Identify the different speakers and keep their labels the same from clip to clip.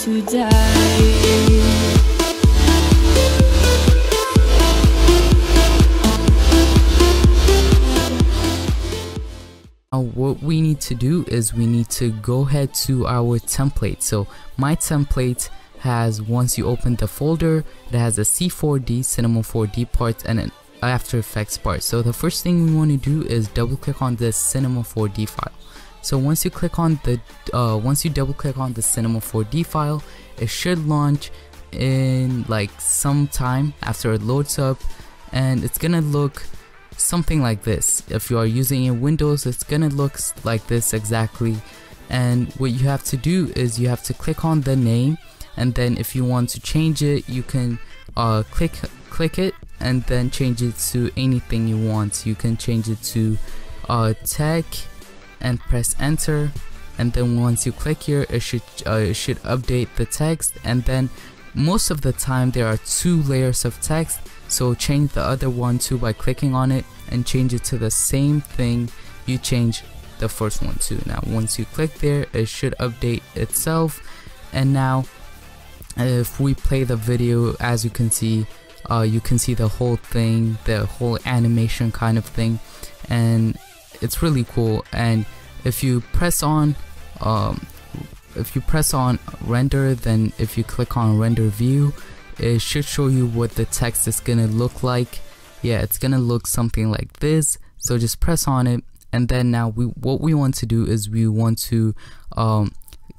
Speaker 1: to die.
Speaker 2: Now what we need to do is we need to go ahead to our template. So my template has, once you open the folder, it has a C4D, Cinema 4D part and an After Effects part. So the first thing we want to do is double click on this Cinema 4D file. So once you click on the double click on the Cinema 4D file, it should launch in like some time after it loads up, and it's gonna look something like this. If you are using in Windows, it's gonna look like this exactly. And what you have to do is you have to click on the name, and then if you want to change it, you can click it and then change it to anything you want. You can change it to tech and press enter, and then once you click here, it should update the text. And then most of the time there are 2 layers of text, so change the other one too by clicking on it and change it to the same thing you change the first one to. Now once you click there, it should update itself. And now if we play the video, as you can see the whole thing, the whole animation kind of thing, and it's really cool. And if you press on render, then if you click on render view, it should show you what the text is gonna look like. Yeah, it's gonna look something like this. So just press on it, and then now what we want to do is we want to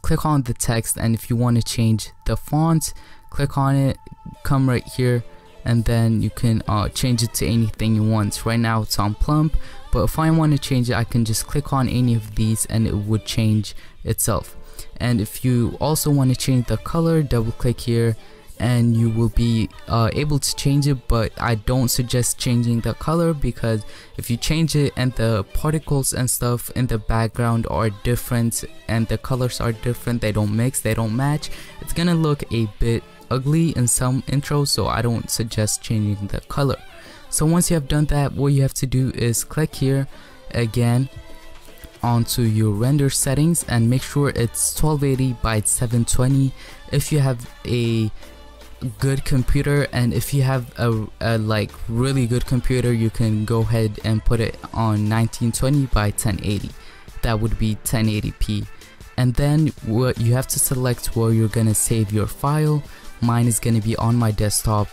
Speaker 2: click on the text, and if you want to change the font, click on it, come right here, and then you can change it to anything you want. Right now it's on plump, but if I want to change it, I can just click on any of these and it would change itself. And if you also want to change the color, double click here and you will be able to change it, but I don't suggest changing the color, because if you change it and the particles and stuff in the background are different and the colors are different, they don't mix, they don't match, it's gonna look a bit ugly in some intros, so I don't suggest changing the color. So once you have done that, what you have to do is click here again onto your render settings and make sure it's 1280 by 720 if you have a good computer. And if you have a like really good computer, you can go ahead and put it on 1920 by 1080. That would be 1080p. And then what you have to select where you're gonna save your file. Mine is gonna be on my desktop,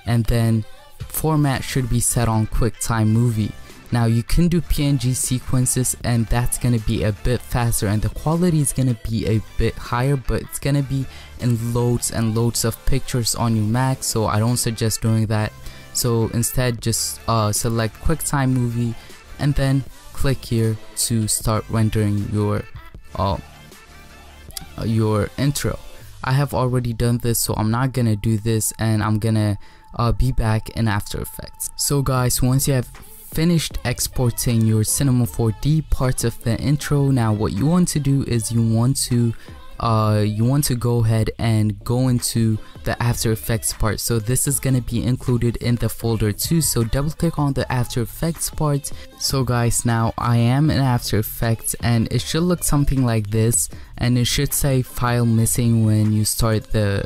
Speaker 2: and then format should be set on QuickTime Movie. Now you can do PNG sequences, and that's gonna be a bit faster and the quality is gonna be a bit higher, but it's gonna be in loads and loads of pictures on your Mac, so I don't suggest doing that. So instead just select QuickTime Movie and then click here to start rendering your intro. I have already done this, so I'm not gonna do this, and I'm gonna be back in After Effects. So guys, once you have finished exporting your Cinema 4D parts of the intro, now what you want to do is you want to go ahead and go into the After Effects part. So this is going to be included in the folder too, so double click on the After Effects part. So guys, now I am in After Effects and it should look something like this, and it should say file missing when you start the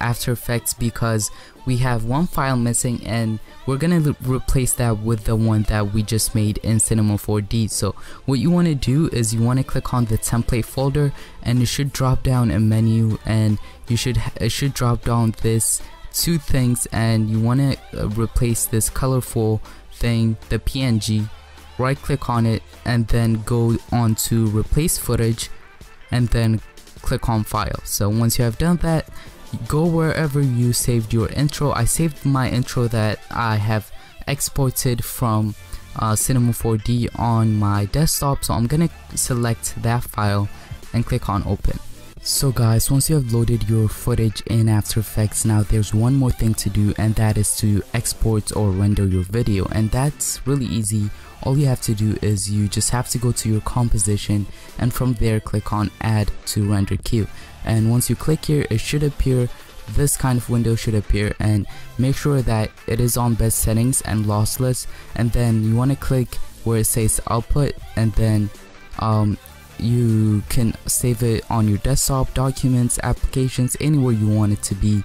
Speaker 2: After Effects, because we have one file missing and we're gonna replace that with the one that we just made in Cinema 4D. So what you want to do is you want to click on the template folder, and it should drop down a menu, and it should drop down this 2 things, and you want to replace this colorful thing, the PNG. Right click on it and then go on to replace footage and then click on file. So once you have done that, go wherever you saved your intro. I saved my intro that I have exported from Cinema 4D on my desktop, so I'm gonna select that file and click on open. So guys, once you have loaded your footage in After Effects, now there's one more thing to do, and that is to export or render your video, and that's really easy. All you have to do is you just have to go to your composition, and from there click on add to render queue. And once you click here, it should appear, this kind of window should appear, and make sure that it is on best settings and lossless. And then you want to click where it says output, and then you can save it on your desktop, documents, applications, anywhere you want it to be.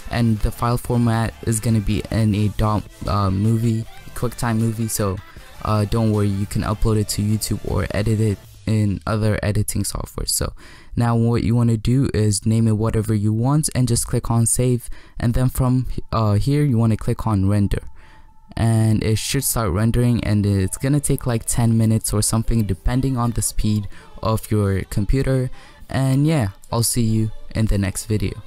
Speaker 2: And the file format is gonna be in a movie, QuickTime movie, so don't worry, you can upload it to YouTube or edit it in other editing software. So now what you want to do is name it whatever you want and just click on save, and then from here you want to click on render, and it should start rendering, and it's gonna take like 10 minutes or something depending on the speed of your computer. And yeah, I'll see you in the next video.